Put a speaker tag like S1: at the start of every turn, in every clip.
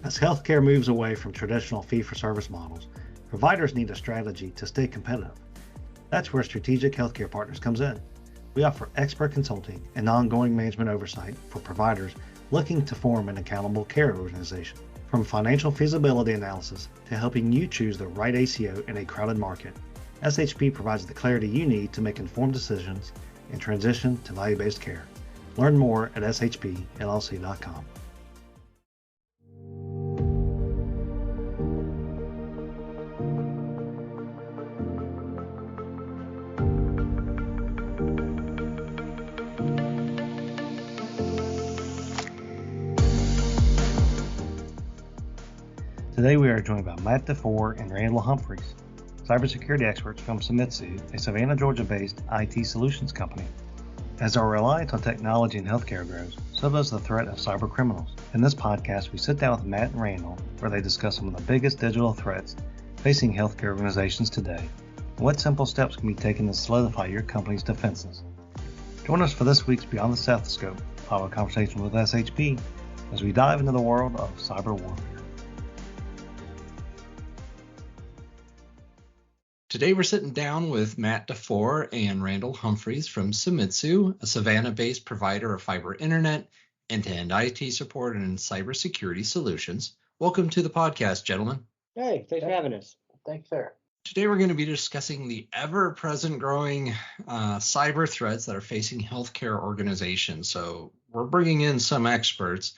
S1: As healthcare moves away from traditional fee-for-service models, providers need a strategy to stay competitive. That's where Strategic Healthcare Partners comes in. We offer expert consulting and ongoing management oversight for providers looking to form an accountable care organization. From financial feasibility analysis to helping you choose the right ACO in a crowded market, SHP provides the clarity you need to make informed decisions and transition to value-based care. Learn more at shpllc.com. Today we are joined by Matt Defore and Randal Humphries, cybersecurity experts from Seimitsu, a Savannah, Georgia-based IT solutions company. As our reliance on technology in healthcare grows, so does the threat of cyber criminals. In this podcast, we sit down with Matt and Randal, where they discuss some of the biggest digital threats facing healthcare organizations today, and what simple steps can be taken to solidify your company's defenses. Join us for this week's Beyond the Stethoscope, follow a conversation with SHP as we dive into the world of cyber warfare.
S2: Today we're sitting down with Matt Defore and Randal Humphries from Seimitsu, a Savannah-based provider of fiber internet, end-to-end IT support, and cybersecurity solutions. Welcome to the podcast, gentlemen.
S3: Hey, thanks for having us.
S4: Thanks, sir.
S2: Today we're going to be discussing the ever-present growing cyber threats that are facing healthcare organizations. So we're bringing in some experts.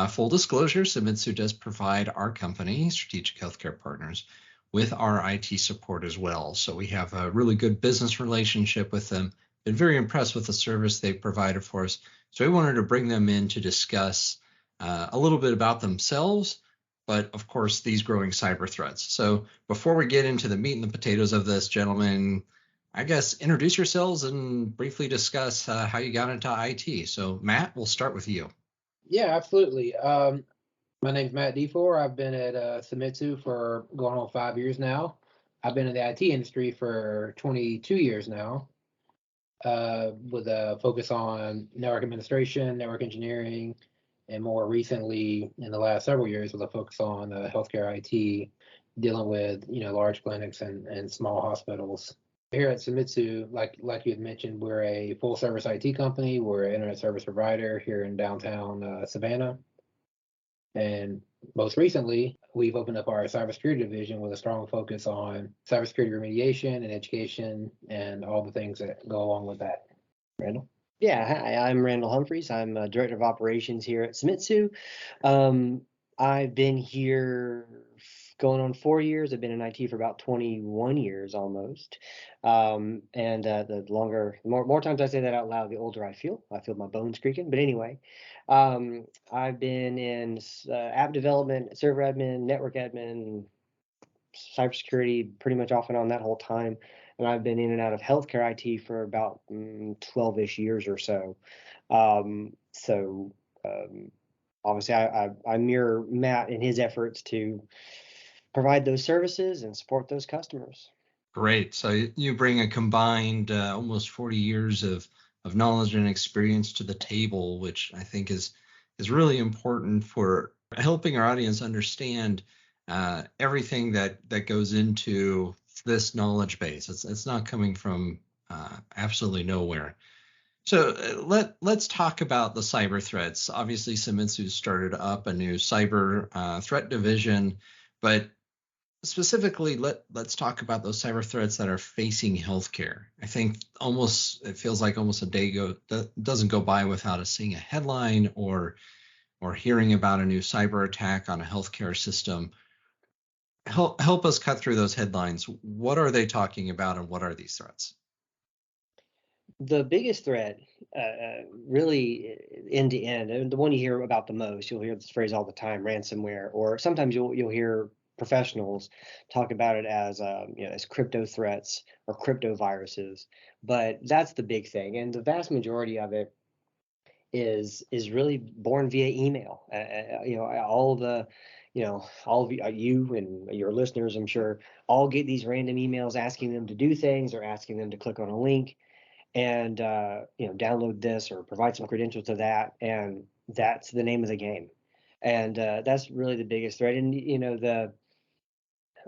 S2: Full disclosure, Seimitsu does provide our company, Strategic Healthcare Partners, with our IT support as well. So we have a really good business relationship with them. Been very impressed with the service they've provided for us. So we wanted to bring them in to discuss a little bit about themselves, but of course, these growing cyber threats. So before we get into the meat and the potatoes of this, gentlemen, I guess introduce yourselves and briefly discuss how you got into IT. So Matt, we'll start with you.
S4: Yeah, absolutely. My name's Matt Defore. I've been at Seimitsu for going on 5 years now. I've been in the IT industry for 22 years now, with a focus on network administration, network engineering, and more recently, in the last several years, with a focus on healthcare IT, dealing with large clinics and small hospitals. Here at Seimitsu, like you had mentioned, we're a full service IT company. We're an internet service provider here in downtown Savannah. And most recently, we've opened up our cybersecurity division with a strong focus on cybersecurity remediation and education and all the things that go along with that. Randal?
S3: Yeah, hi, I'm Randal Humphries. I'm Director of Operations here at Seimitsu. I've been here going on 4 years. I've been in IT for about 21 years almost. The more times I say that out loud, the older I feel. I feel my bones creaking. But anyway, I've been in app development, server admin, network admin, cybersecurity, pretty much off and on that whole time. And I've been in and out of healthcare IT for about 12-ish years or so. Obviously, I mirror Matt in his efforts to provide those services and support those customers.
S2: Great. So you bring a combined almost 40 years of knowledge and experience to the table, which I think is really important for helping our audience understand everything that goes into this knowledge base. It's not coming from absolutely nowhere. So let's talk about the cyber threats. Obviously, Seimitsu started up a new cyber threat division, but specifically, let's talk about those cyber threats that are facing healthcare. I think it feels like almost a day doesn't go by without us seeing a headline or hearing about a new cyber attack on a healthcare system. Help us cut through those headlines. What are they talking about, and what are these threats?
S3: The biggest threat, really end to end, and the one you hear about the most, you'll hear this phrase all the time, ransomware, or sometimes you'll hear professionals talk about it as crypto threats or crypto viruses. But that's the big thing, and the vast majority of it is really born via email. All of you and your listeners, I'm sure, all get these random emails asking them to do things or asking them to click on a link and download this or provide some credentials to that, and that's the name of the game. And that's really the biggest threat. And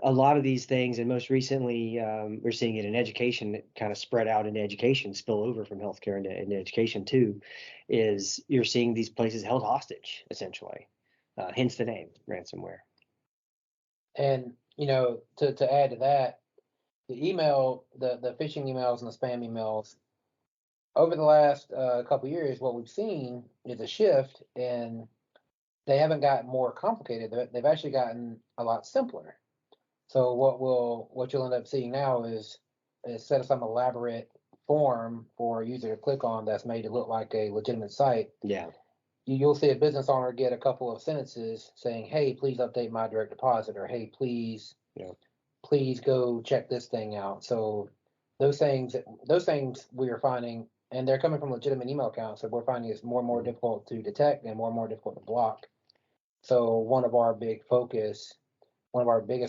S3: a lot of these things, and most recently, we're seeing it in education, that kind of spread out into education, spill over from healthcare into education too, is you're seeing these places held hostage, essentially. Hence the name, ransomware.
S4: And to add to that, the email, the phishing emails and the spam emails, over the last couple of years, what we've seen is a shift, and they haven't gotten more complicated. They've actually gotten a lot simpler. So what you'll end up seeing now is instead of some elaborate form for a user to click on that's made to look like a legitimate site,
S3: Yeah.
S4: you'll see a business owner get a couple of sentences saying, "Hey, please update my direct deposit," or "Hey, please go check this thing out." So those things we are finding, and they're coming from legitimate email accounts, so we're finding it's more and more difficult to detect and more difficult to block. So one of our biggest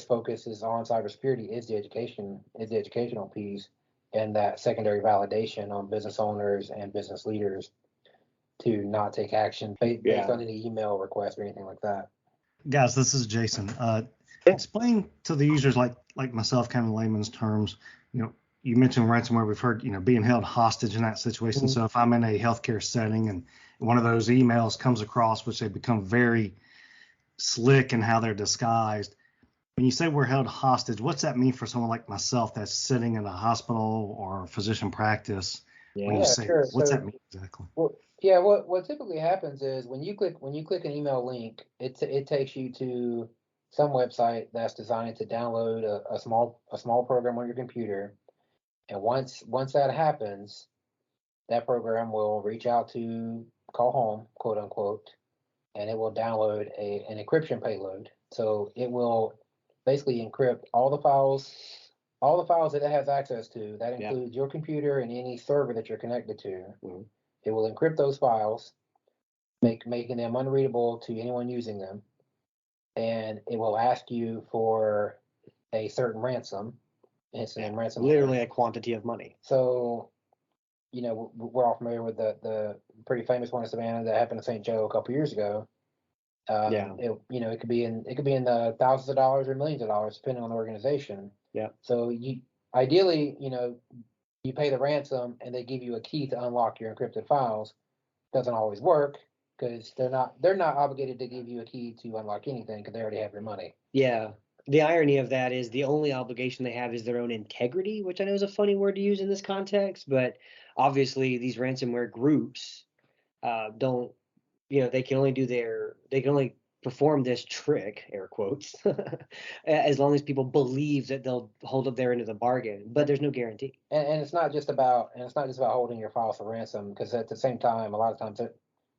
S4: focuses on cybersecurity is the educational piece, and that secondary validation on business owners and business leaders to not take action based on any email request or anything like that.
S1: Guys, this is Jason. Explain to the users like myself, kind of layman's terms. You mentioned ransomware. We've heard being held hostage in that situation.
S3: Mm-hmm.
S1: So if I'm in a healthcare setting and one of those emails comes across, which they become very slick in how they're disguised. When you say we're held hostage, what's that mean for someone like myself that's sitting in a hospital or physician practice? When you say,
S4: sure.
S1: What's that mean exactly?
S4: Well, what typically happens is when you click an email link, it takes you to some website that's designed to download a small program on your computer, and once that happens, that program will reach out to call home, quote unquote, and it will download an encryption payload. So it will basically encrypt all the files that it has access to. That includes your computer and any server that you're connected to.
S3: Mm-hmm.
S4: It will encrypt those files, making them unreadable to anyone using them, and it will ask you for a certain ransom. Hence the name ransomware.
S3: Literally a quantity of money.
S4: So, we're all familiar with the pretty famous one in Savannah that happened to St. Joe a couple years ago. It could be in the thousands of dollars or millions of dollars, depending on the organization.
S3: Yeah.
S4: So ideally, you pay the ransom and they give you a key to unlock your encrypted files. Doesn't always work because they're not obligated to give you a key to unlock anything because they already have your money.
S3: Yeah. The irony of that is the only obligation they have is their own integrity, which I know is a funny word to use in this context, but obviously these ransomware groups don't, they can only perform this trick, air quotes, as long as people believe that they'll hold up their end of the bargain, but there's no guarantee.
S4: And it's not just about holding your files for ransom, because at the same time, a lot of times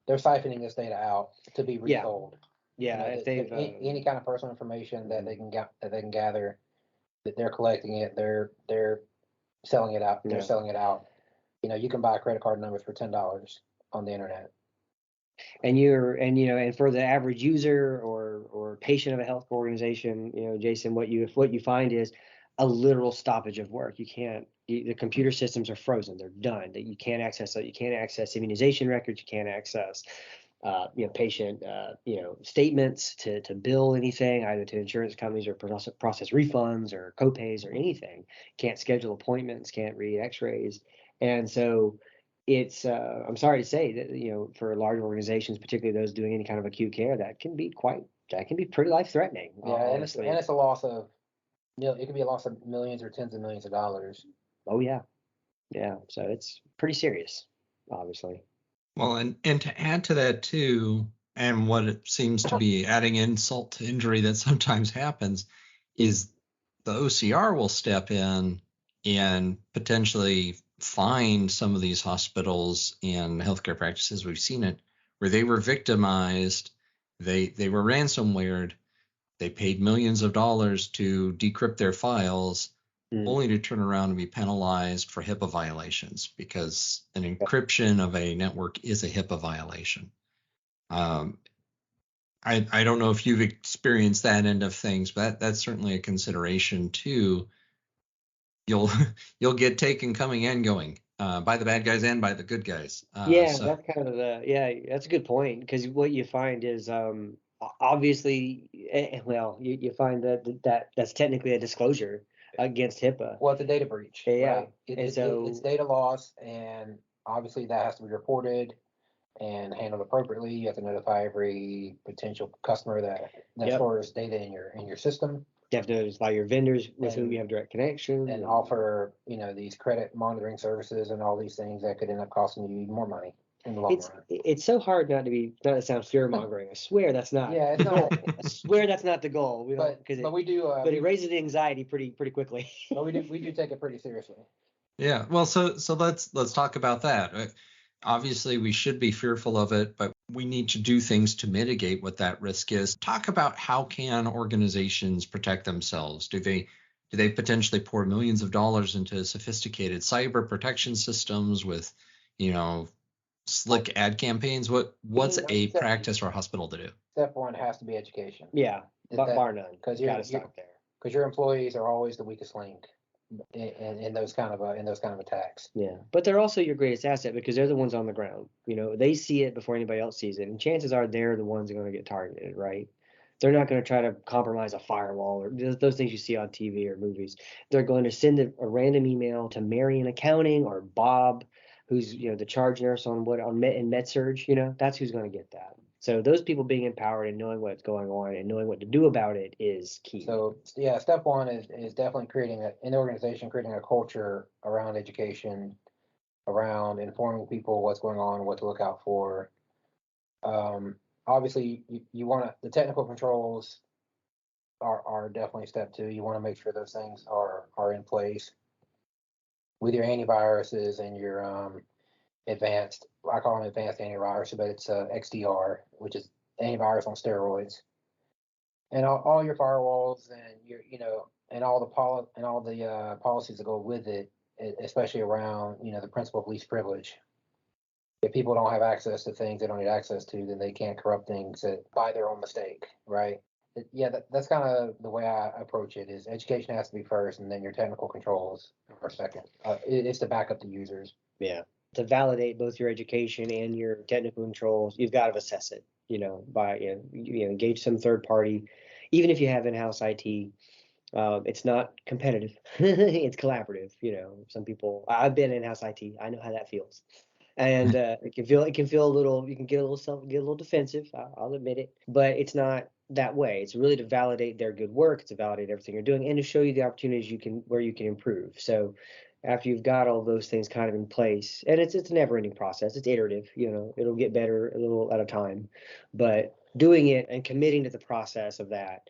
S4: they're siphoning this data out to be resold.
S3: Yeah, if they've
S4: any kind of personal information that they can gather, that they're collecting it, they're selling it out. They're selling it out. You can buy credit card numbers for $10 on the internet.
S3: And for the average user or patient of a health organization, Jason, what you find is a literal stoppage of work. The computer systems are frozen. They're done. That you can't access it. You can't access immunization records. You can't access patient statements to bill anything, either to insurance companies or process refunds or copays or anything. Can't schedule appointments. Can't read X-rays. And so it's I'm sorry to say that for large organizations, particularly those doing any kind of acute care, that can be pretty life threatening.
S4: Yeah, and it's a loss of it could be a loss of millions or tens of millions of dollars.
S3: Oh yeah. So it's pretty serious, obviously.
S2: Well, and to add to that too, and what it seems to be adding insult to injury that sometimes happens, is the OCR will step in and potentially find some of these hospitals and healthcare practices. We've seen it where they were victimized, they were ransomwared, they paid millions of dollars to decrypt their files, only to turn around and be penalized for HIPAA violations, because an encryption of a network is a HIPAA violation. I don't know if you've experienced that end of things, but that's certainly a consideration too. You'll get taken coming and going by the bad guys and by the good guys.
S3: That's kind of that's a good point, because what you find is obviously, well, you find that's technically a disclosure against HIPAA.
S4: Well, it's a data breach.
S3: Yeah.
S4: Right?
S3: So
S4: it's data loss, and obviously that has to be reported and handled appropriately. You have to notify every potential customer that stores data in your system.
S3: You have to notify your vendors with whom you have direct connection,
S4: and offer these credit monitoring services and all these things that could end up costing you more money in the long run.
S3: It's so hard not to sound fear mongering. I swear that's not.
S4: Yeah, it's not.
S3: I swear that's not the goal.
S4: But we do.
S3: But it raises the anxiety pretty quickly.
S4: But we do take it pretty seriously.
S2: Yeah. Well, so let's talk about that. Obviously, we should be fearful of it, but we need to do things to mitigate what that risk is. Talk about how can organizations protect themselves? Do they potentially pour millions of dollars into sophisticated cyber protection systems with, slick ad campaigns? What's a practice or a hospital to do?
S4: Step one has to be education.
S3: Yeah, bar none.
S4: Because your employees are always the weakest link in those kind of attacks.
S3: Yeah, but they're also your greatest asset because they're the ones on the ground. They see it before anybody else sees it, and chances are they're the ones that are going to get targeted, right? They're not going to try to compromise a firewall or those things you see on TV or movies. They're going to send a random email to Mary in accounting or Bob, who's the charge nurse in MedSurg. That's who's going to get that. So those people being empowered and knowing what's going on and knowing what to do about it is key.
S4: So yeah, step one is definitely creating a culture around education, around informing people what's going on, what to look out for. Obviously, you want the technical controls are definitely step two. You want to make sure those things are in place with your antiviruses and your advanced. I call them advanced antivirus, but it's XDR, which is antivirus on steroids, and all your firewalls and and all the policies that go with it, especially around the principle of least privilege. If people don't have access to things they don't need access to, then they can't corrupt things by their own mistake, right? That's kind of the way I approach it. Is education has to be first, and then your technical controls are second. It's to back up the users.
S3: Yeah. To validate both your education and your technical controls, you've got to assess it, by engage some third party. Even if you have in-house IT, it's not competitive. It's collaborative. Some people. I've been in-house IT. I know how that feels, and it can feel a little. You can get a little defensive. I'll admit it, but it's not that way. It's really to validate their good work. It's to validate everything you're doing, and to show you the opportunities where you can improve. So after you've got all those things kind of in place, and it's a never-ending process. It's iterative. It'll get better a little at a time, but doing it and committing to the process of that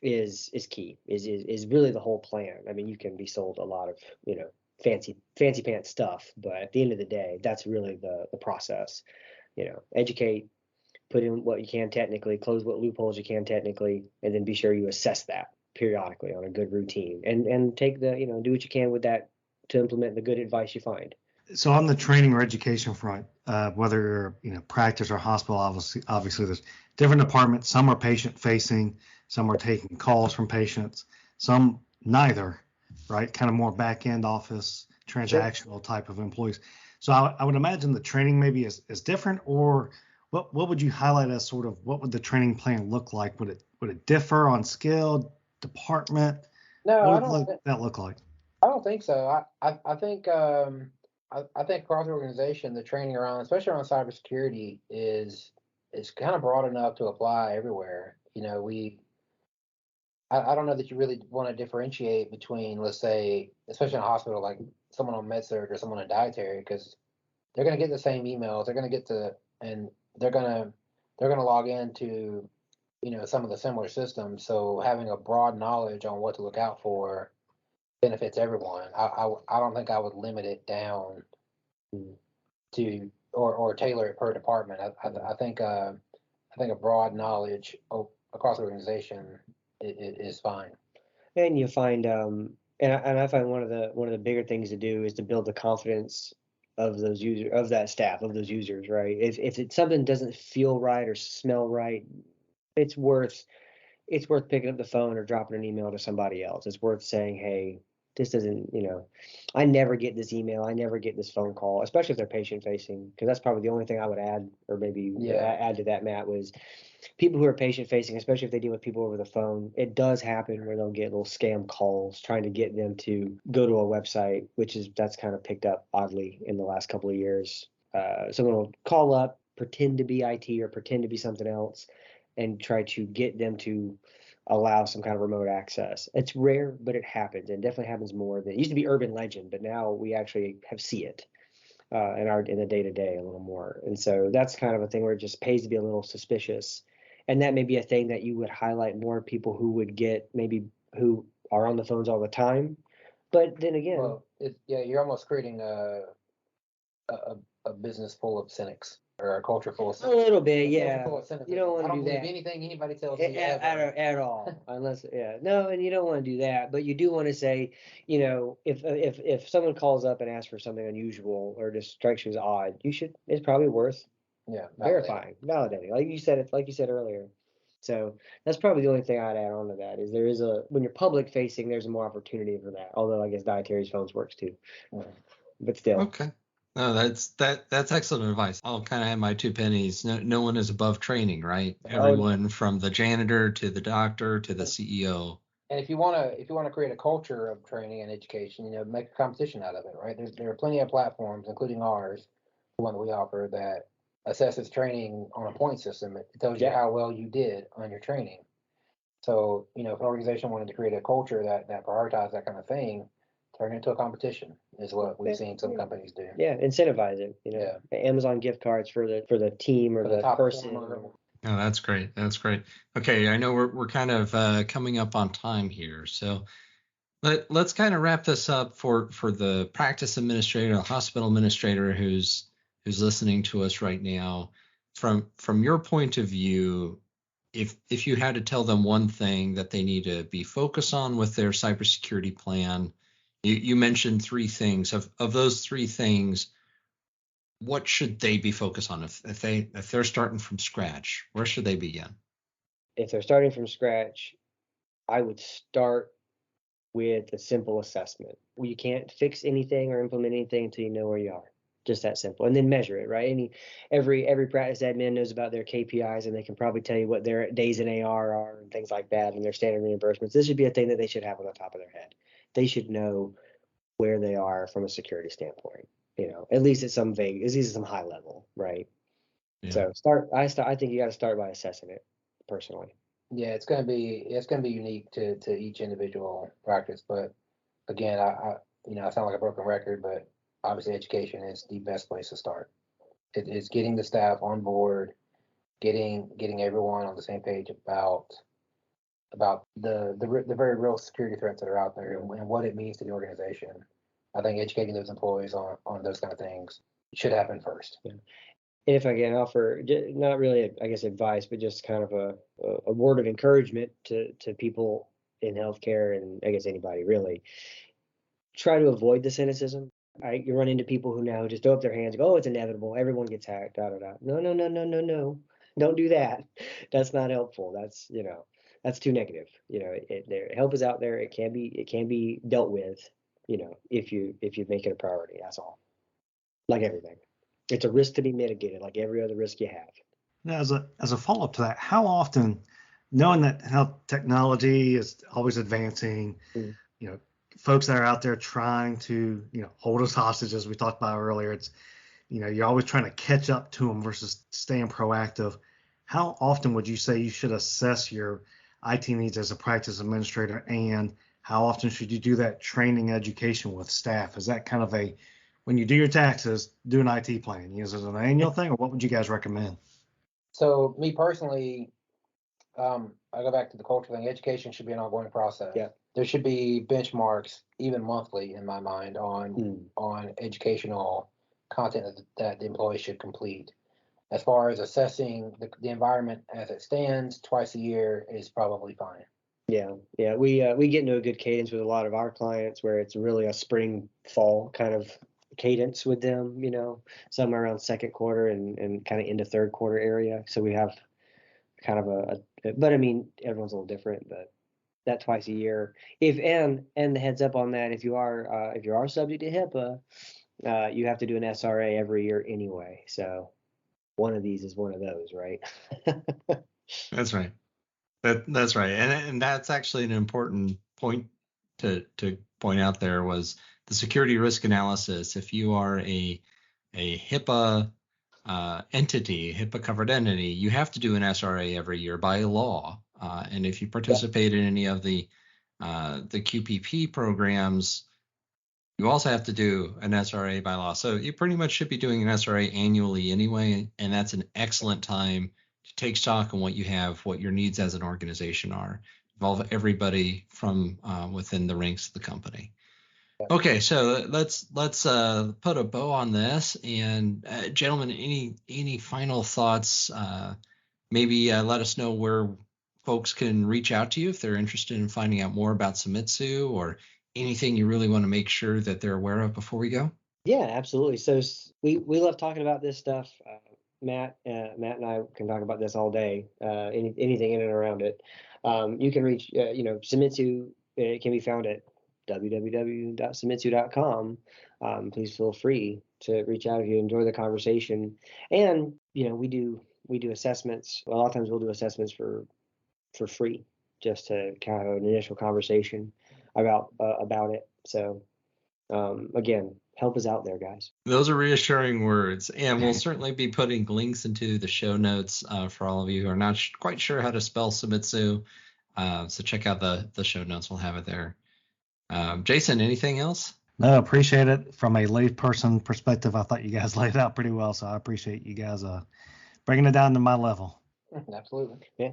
S3: is key. Is really the whole plan. I mean, you can be sold a lot of fancy pants stuff, but at the end of the day, that's really the process. Educate, put in what you can technically, close what loopholes you can technically, and then be sure you assess that periodically on a good routine, and take do what you can with that to implement the good advice you find.
S1: So on the training or education front, whether practice or hospital, obviously there's different departments. Some are patient facing, some are taking calls from patients, some neither, right? Kind of more back end office, transactional type of employees. So I would imagine the training maybe is different, or what would you highlight as sort of what would the training plan look like? Would it differ on skill, department?
S4: No,
S1: what would that look like?
S4: I don't think so. I think I think across the organization, the training around, especially around cybersecurity, is kind of broad enough to apply everywhere. I don't know that you really want to differentiate between, let's say, especially in a hospital, like someone on MedSurg or someone in dietary, because they're going to get the same emails. They're going to get and they're going to log into some of the similar systems. So having a broad knowledge on what to look out for benefits everyone. I don't think I would limit it down to or tailor it per department. I think a broad knowledge across the organization is fine.
S3: And you find and I find one of the bigger things to do is to build the confidence of those those users, right? If it's something doesn't feel right or smell right, it's worth picking up the phone or dropping an email to somebody else. It's worth saying, hey, This doesn't, I never get this email. I never get this phone call, especially if they're patient facing, because that's probably the only thing I would add, or maybe add to that, Matt, was people who are patient facing, especially if they deal with people over the phone. It does happen where they'll get little scam calls trying to get them to go to a website, that's kind of picked up oddly in the last couple of years. Someone will call up, pretend to be IT or pretend to be something else, and try to get them to allow some kind of remote access. It's rare, but it happens, and definitely happens more than it used to be urban legend, but now we actually see it in the day to day a little more. And so that's kind of a thing where it just pays to be a little suspicious. And that may be a thing that you would highlight more people who would get, maybe who are on the phones all the time. But then again,
S4: well, you're almost creating a business full of cynics, or a culture full of cynics.
S3: A little bit, yeah.
S4: You
S3: don't want
S4: I
S3: to
S4: don't
S3: do
S4: believe
S3: that
S4: anything anybody tells me
S3: at all, unless no, and you don't want to do that. But you do want to say, if someone calls up and asks for something unusual or just strikes you as odd, it's probably worth verifying, validating, like you said earlier. So that's probably the only thing I'd add on to that, is when you're public facing, there's more opportunity for that. Although I guess dietary's phones works too, but still.
S2: Okay. No, that's excellent advice. I'll kind of have my 2 pennies. No one is above training, right? Everyone from the janitor to the doctor to the CEO.
S4: And if you want to create a culture of training and education, make a competition out of it, right? There are plenty of platforms, including ours, the one that we offer, that assesses training on a point system. It tells you how well you did on your training. So, if an organization wanted to create a culture that prioritizes that kind of thing, turn it into a competition is what we've seen some companies do.
S3: Yeah, incentivize it. Amazon gift cards for the team or the person.
S2: Oh, that's great. That's great. Okay, I know we're kind of coming up on time here, so let's kind of wrap this up for the practice administrator, the hospital administrator who's listening to us right now. From your point of view, if you had to tell them one thing that they need to be focused on with their cybersecurity plan, you mentioned 3 things. Of those 3 things, what should they be focused on? If they're starting from scratch, where should they begin?
S3: If they're starting from scratch, I would start with a simple assessment. You can't fix anything or implement anything until you know where you are. Just that simple. And then measure it, right? Every practice admin knows about their KPIs, and they can probably tell you what their days in AR are and things like that, and their standard reimbursements. This should be a thing that they should have on the top of their head. They should know where they are from a security standpoint, at least at some high level, right? Yeah. So I think you got to start by assessing it personally.
S4: Yeah, it's going to be unique to each individual practice, but again, I sound like a broken record, but obviously education is the best place to start. It is getting the staff on board, getting everyone on the same page about the very real security threats that are out there and what it means to the organization. I think educating those employees on those kind of things should happen first.
S3: Yeah. And if I can offer, not really, I guess, advice, but just kind of a word of encouragement to people in healthcare, and I guess anybody really, try to avoid the cynicism. Right? You run into people who now just throw up their hands and go, "Oh, it's inevitable. Everyone gets hacked." No. Don't do that. That's not helpful. That's too negative. Help is out there. It can be dealt with. If you make it a priority. That's all. Like everything. It's a risk to be mitigated, like every other risk you have.
S1: Now, as a follow-up to that, how often, knowing that health technology is always advancing, folks that are out there trying to, hold us hostage, as we talked about earlier, it's, you're always trying to catch up to them versus staying proactive. How often would you say you should assess your IT needs as a practice administrator, and how often should you do that training education with staff? Is that kind of when you do your taxes, do an IT plan? Is it an annual thing, or what would you guys recommend?
S4: So me personally, I go back to the culture thing. Education should be an ongoing process.
S3: Yeah.
S4: There should be benchmarks, even monthly, in my mind, on educational content that the employee should complete. As far as assessing the environment as it stands, twice a year is probably fine.
S3: Yeah. We get into a good cadence with a lot of our clients where it's really a spring fall kind of cadence with them, somewhere around second quarter and kind of into third quarter area. So we have kind of but I mean, everyone's a little different, but that twice a year. And the heads up on that, if you are subject to HIPAA, you have to do an SRA every year anyway. So one of these is one of those, right?
S2: That's right. That's right. And that's actually an important point to point out there was the security risk analysis. If you are a HIPAA entity, HIPAA covered entity, you have to do an SRA every year by law. And if you participate in any of the QPP programs, you also have to do an SRA by law. So you pretty much should be doing an SRA annually anyway, and that's an excellent time to take stock on what you have, what your needs as an organization are. Involve everybody from within the ranks of the company. Okay, so let's put a bow on this. And gentlemen, any final thoughts? Maybe let us know where folks can reach out to you if they're interested in finding out more about Seimitsu, or anything you really want to make sure that they're aware of before we go.
S3: Yeah, absolutely. So we love talking about this stuff. Matt and I can talk about this all day. Anything in and around it. You can reach Seimitsu. It can be found at www.seimitsu.com. Please feel free to reach out if you enjoy the conversation. And we do assessments. A lot of times we'll do assessments for free, just to kind of an initial conversation about it. So again, help is out there, guys.
S2: Those are reassuring words, and we'll certainly be putting links into the show notes for all of you who are not quite sure how to spell Seimitsu. So check out the show notes. We'll have it there. Jason, anything else?
S1: No, appreciate it. From a layperson perspective, I thought you guys laid it out pretty well, so I appreciate you guys bringing it down to my level.
S3: Absolutely. Yeah.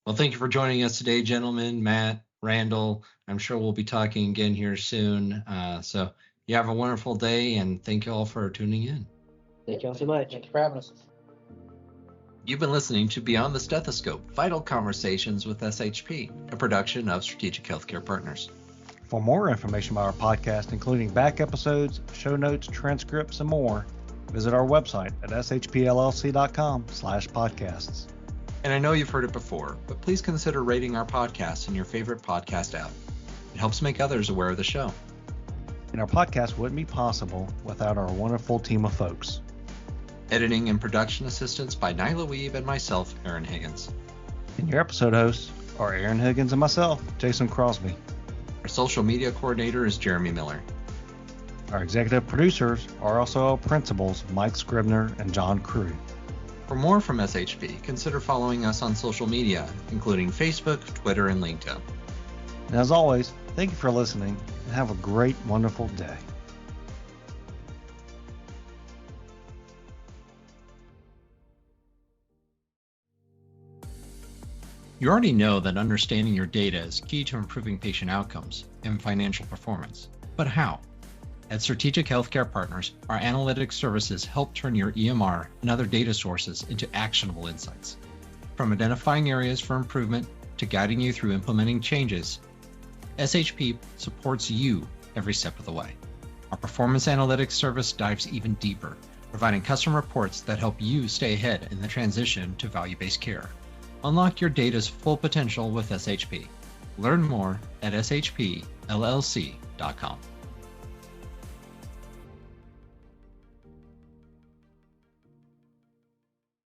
S2: Well, thank you for joining us today, gentlemen. Matt, Randall, I'm sure we'll be talking again here soon. So you have a wonderful day, and thank you all for tuning in.
S3: Thank you all so much.
S4: Thank you for having us.
S2: You've been listening to Beyond the Stethoscope, Vital Conversations with SHP, a production of Strategic Healthcare Partners.
S1: For more information about our podcast, including back episodes, show notes, transcripts, and more, visit our website at shpllc.com/podcasts.
S2: And I know you've heard it before, but please consider rating our podcast in your favorite podcast app. It helps make others aware of the show.
S1: And our podcast wouldn't be possible without our wonderful team of folks.
S2: Editing and production assistance by Nyla, Wiebe, and myself, Aaron Higgins.
S1: And your episode hosts are Aaron Higgins and myself, Jason Crosby.
S2: Our social media coordinator is Jeremy Miller.
S1: Our executive producers are also our principals, Mike Scribner and John Crew.
S2: For more from SHP, consider following us on social media, including Facebook, Twitter, and LinkedIn.
S1: And as always, thank you for listening, and have a great, wonderful day.
S2: You already know that understanding your data is key to improving patient outcomes and financial performance. But how? At Strategic Healthcare Partners, our analytics services help turn your EMR and other data sources into actionable insights. From identifying areas for improvement to guiding you through implementing changes, SHP supports you every step of the way. Our performance analytics service dives even deeper, providing custom reports that help you stay ahead in the transition to value-based care. Unlock your data's full potential with SHP. Learn more at shpllc.com.